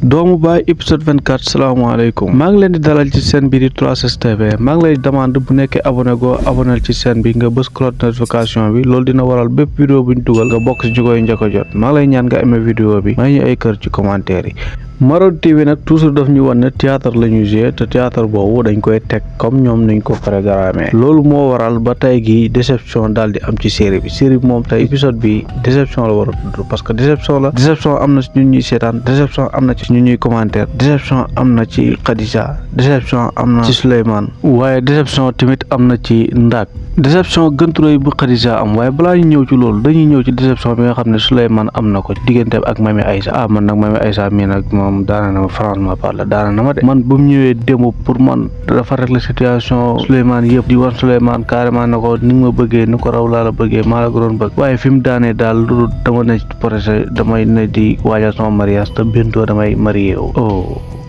doomu baay épisode 24 salaamaaleykum maa ngi leen di dalal ci chaîne bi di 3S TV maa ngi lay demande bu nekkee abonné goo abonné ci chaîne bi nga bës cloche notification bi loolu dina waral bépp vidéo bu ñu dugal nga bokk ci ñu koy njëkk a jot maa ngi lay ñaan nga aimé vidéo bi may ñu ay kër ci commentaire yi. Marodi TV nag toujours daf ñu wan ne théâtre la ñuy joué te théâtre boobu dañ koy teg comme ñoom nañ ko programmé loolu moo waral ba tey gi déception daal di am ci série bi moom tey épisode bi déception la war a tudd parce que déception am na ci ñun ñuy seetaan déception am na ci ñu ñuy commentaire déception am na ci Khadija déception am na ci Souleymane waaye déception tamit am na ci Ndak déception gënturéy bu Khadija am waaye balaa ñu ñëw ci loolu dañuy ñëw ci déception bi nga xam ne Souleymane am na ko digganteem ak Mami Aïssa man nag Mami Aïssa mii nag moom daana na ma franchement parle daana na ma de man bu mu ñëwee démb pour man dafa régler situation Souleymane yëpp di wan Souleymane carrément na ko ni nga ma bëggee ni ko raw laa la bëggee maa la gënoon bëgg waaye fi mu daanee daal lu dama ne projet damay ne di waajal sama mariage te bientôt damay marié wu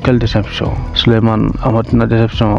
quelle déception Souleymane amatina déception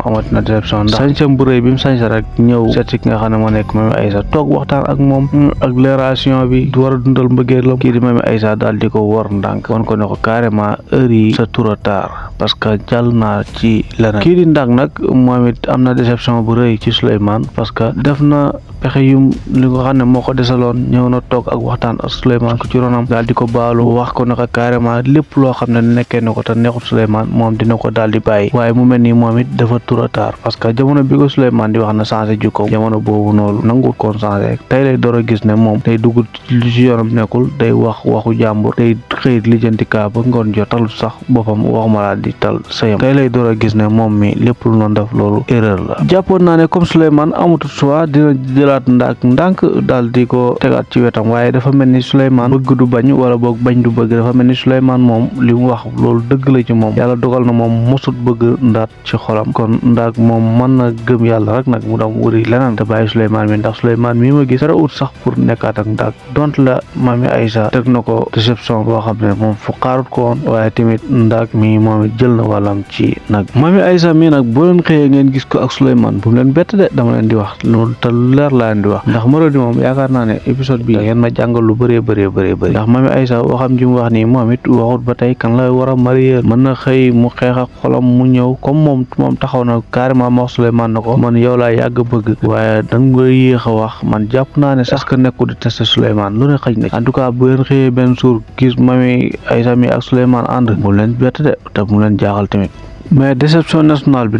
ndax sañsam bu rëy bi mu sañsa rek ñëw seet si ki nga xam ne moo nekk Mami Aïssa toog waxtaan ak moom ak relation bi du war a dundal mbëggeelam kii di Mami Aïssa daal di ko war ndànk wan ko ne ko carrément heure yi c'est trop tard parce que jàll naa ci leneen kii di Ndak nag moom it am na déception bu rëy ci Souleymane parce que def na pexe yum li nga xam ne moo ko desaloon ñëw na toog ak waxtaan ak Souleymane ko ci ronam daal di ko baalu wax ko ne ko carrément lépp loo xam ne nekkee na ko te neexul Souleymane moom dina ko daal di bàyyi waaye mu mel ni moom it dafa trop tard parce que jamono bi ko Souleymane di wax na changé jikko jamono boobu noonu nangul koon changé tey lay door a gis ne moom day dugg lu ci yoonam nekkul day wax waxu jàmbur day xëyit lijjanti kaa ba ngoon jot talut sax boppam waxuma laa di tal sëyam tey lay door a gis ne moom mi lépp lu noonu def loolu erreur la jàppoon naa ne comme Souleymane amatul choix dina jëlaat ndànk daal di ko tegaat ci wetam waaye dafa mel ni Souleymane bëgg du bañ wala boog bañ du bëgg dafa mel ni Souleymane moom li mu wax loolu dëgg la ci moom yàlla dogal na moom mosut bëgg Ndak ci xolam kon Ndak moom mën na gëm yàlla rek nag mu dem wëri leneen te bàyyi Souleymane mi ndax Souleymane mi ma gis dara ut sax pour nekkaat ak Ndak dont la Mami Aïssa teg na ko déception boo xam ne moom fu xaarut ko woon waaye tamit Ndak mi moom it jël na wàllam ci nag Mami Aïssa mi nag boo leen xëyee ngeen gis ko ak Souleymane bu mu leen bett de dama leen di wax loolu te leer laa leen di wax ndax Marodi moom yaakaar naa ne épisode bi ngeen ma jàngal lu bëree ndax Mami Aïssa waxam ji mu wax nii moom it waxut ba tey kan la war a marier mën na xëy mu xeex ak xolam mu ñëw comme moom taxaw na carrément ma wax Souleymane na ko man yow laa yàgg bëgg waaye da nga yéex a wax man jàpp naa ne sax que nekkul di testé Souleymane lu ne xëj na en tout cas bu leen xëyee benn jour gis Mami Aïssa mi ak Souleymane ànd bu leen bett de te bu leen jaaxal tamit mais déception nationale bi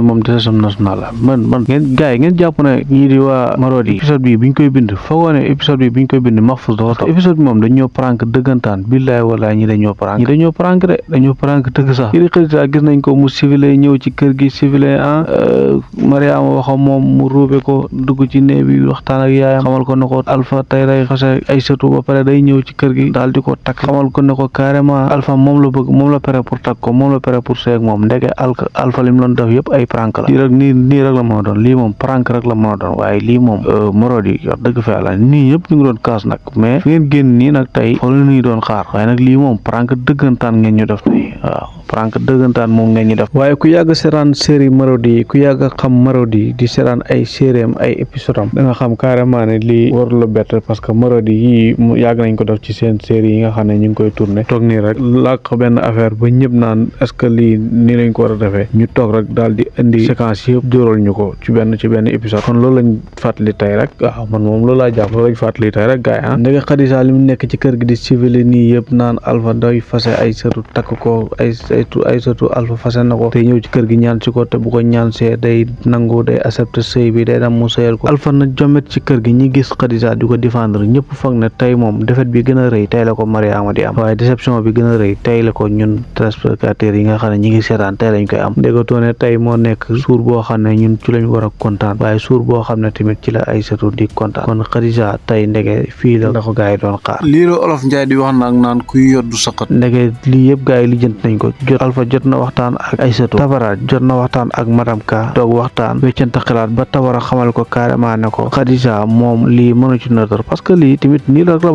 moom déception nationale la man ngeen gars yi ngeen jàpp ne ñii di waa Marodi épisode bi biñ koy bind foogoo ne épisode bi biñ koy bind Mahfouz dafa toog épisode bi moom dañoo prank dëggantaan billaay walaay ñi dañoo prank dañoo prank dëgg sax kii di Khadija gis nañ ko mu civilé ñëw ci kër gi civilé Mariama waxam moom mu ruube ko dugg ci néeg bi waxtaan ak yaayam xamal ko ne ko Alpha tey lay xase ay sëtu ba pare day ñëw ci kër gi daal di ko takk xamal ko ne ko carrément Alpha moom la bëgg moom la pare pour takk ko moom la pare pour seeg moom ndeke Alpha li mu doon def yëpp ay prank la nii rek la mën a doon lii moom prank rek la mën a doon waaye lii moom Marodi yor dëgg fa yàlla nii yëpp ñu ngi doon kaas nag mais fi ngeen génn nii nag tey xool nañu doon xaar waaye nag lii moom prank dëggantaan ngeen ñu def tey waaw prank dëggantaan moom ngeen ñu def waaye ku yàgg seetaan série Marodi ku yàgg xam Marodi di seetaan ay séréem ay épisode am da nga xam carrément ne lii warul la bett parce que Marodi yii yàgg nañ ko def ci seen série yi nga xam ne ñu ngi koy tourné toog nii rek làkk benn affaire ba ñëpp naan est-ce que lii nii lañ ko war a defee ñu toog rek daal di indi séquence yëpp jóoral ñu ko ci benn épisode kon loolu lañ fàttali tey rek waaw man moom loolu laa jàpp loolu lañ fàttali tey rek gars yi ndeke Khadija li mu nekk ci kër gi di civilé nii yëpp naan Alpha day fase ay sëtu takk ko ay sëtu Alpha fase na ko te ñëw ci kër gi ñaan si ko te bu ko ñaan see day nangu day accepté sëy bi day dem mu sëyal ko Alpha na jomet ci kër gi ñi gis Khadija di ko défendre ñëpp foog ne tey moom défaite bi gën a rëy tey la ko Mariama di am waaye déception bi gën a rëy tey la ko ñun téléspectateurs yi nga xam ne ñi ngi seetaan tey lañ koy am ndégatoo ne tey moo nekk suur boo xam ne ñun ci lañ war a kontaan waaye suur boo xam ne tamit ci la ay sëtu di kontaan kon Khadija tey ndege fii la ko gars yi doon xaar lii la Olof Njaay di wax nag naan kuy yoddu saqat ndege lii yëpp gars yi lijjant nañ ko Alpha jot na waxtaan ak Aïssatou, Tabara jot na waxtaan ak madame Ka, toog waxtaan weccante xalaat ba Tabara xamal ko carrément ne ko Khadija moom lii mënu ci nëtër parce que lii tamit nii rek la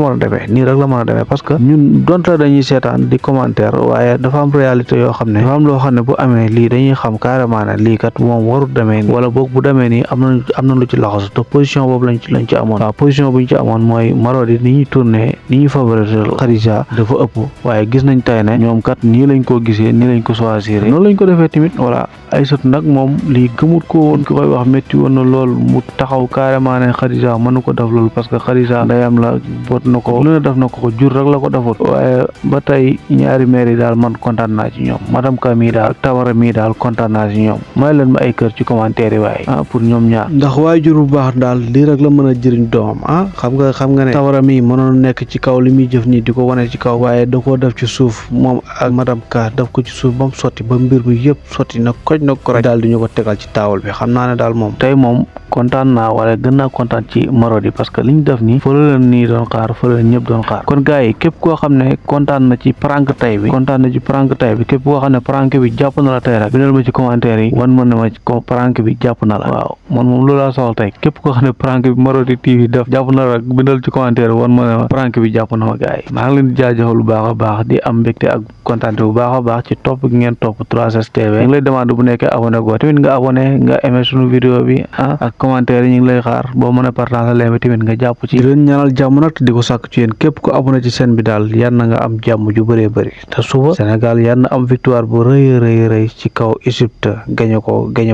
mën a demee parce que ñun donte dañuy seetaan di commentaire waaye dafa am réalité yoo xam ne dafa am loo xam ne bu amee lii dañuy xam carrément ne lii kat moom warut demee nii wala boog bu demee nii am na lu ci laxasu te position boobu lañ ci amoon. waaw position bu ñu ci amoon mooy Marodi ni ñuy tourné ni ñuy favoriser Khadija dafa ëpp waaye gis nañ tey ne ñoom kat nii lañ ko gisee nii lañ ko choisir noonu lañ ko defee tamit voilà. Aïssatou nag moom lii gëmut ko woon ki koy wax métti woon na lool mu taxaw carrément ne Khadija mënu ko def loolu parce que Khadija ndeyam la boot na ko lu ne def na ko jur rek la ko defut waaye ba tey ñaari maire yi daal man kontaan naa ci ñoom madame Ka mii daal ak Tabara mii daal kontaan naa ci ñoom may leen ma ay kër ci commentaire yi waaye pour ñoom ñaar ndax waajur bu baax daal lii rek la mën a jëriñ doomam xam nga ne Tabara mii mënoon nekk ci kaw li muy jëf nii di ko wane ci kaw waaye da koo def ci suuf moom ak madame Ka def ko ci suuf ba mu sotti ba mbir mi yëpp sotti na koj na ko rek daal di ñu ko tegal ci taawul bi xam naa ne daal moom tey moom kontaan naa wala gën naa kontaan ci Marodi parce que li ñu def nii fële leen nii doon xaar fële leen ñëpp doon xaar kon gars yi képp koo xam ne kontaan na ci prank tay bi képp koo xam ne prank bi jàpp na la tey rek bindal ma ci commentaire yi wan ma ne ma prank bi jàpp na la waaw man moom loolu laa soxla tey képp koo xam ne prank bi Marodi TV def jàpp na la rek bindal ci commentaire wan ma ne ma prank bi jàpp na ma gars yi maa ngi leen di jaajëfal bu baax a baax di am mbégte ak kontaante bu baax a baax ci topp gi ngeen topp 3STV ngi lay demande bu nekkee abonné goo tamit nga abonné nga aimé sunu vidéo bi ak commentaire yi ñu ngi lay xaar boo mën a partager leen bi tamit nga jàpp ci leen ñaanal jàmm nag di ko sàkk ci yéen képp ko abonné ci chaîne bi daal yal na nga am jàmm ju bëree bëri te suba Sénégal yal na am victoire bu rëy ci kaw Égypte gañe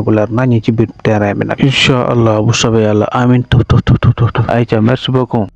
bu leer naññi ci biir terrain bi nag incha allah bu soobee yàlla amin ayca merci beaucoup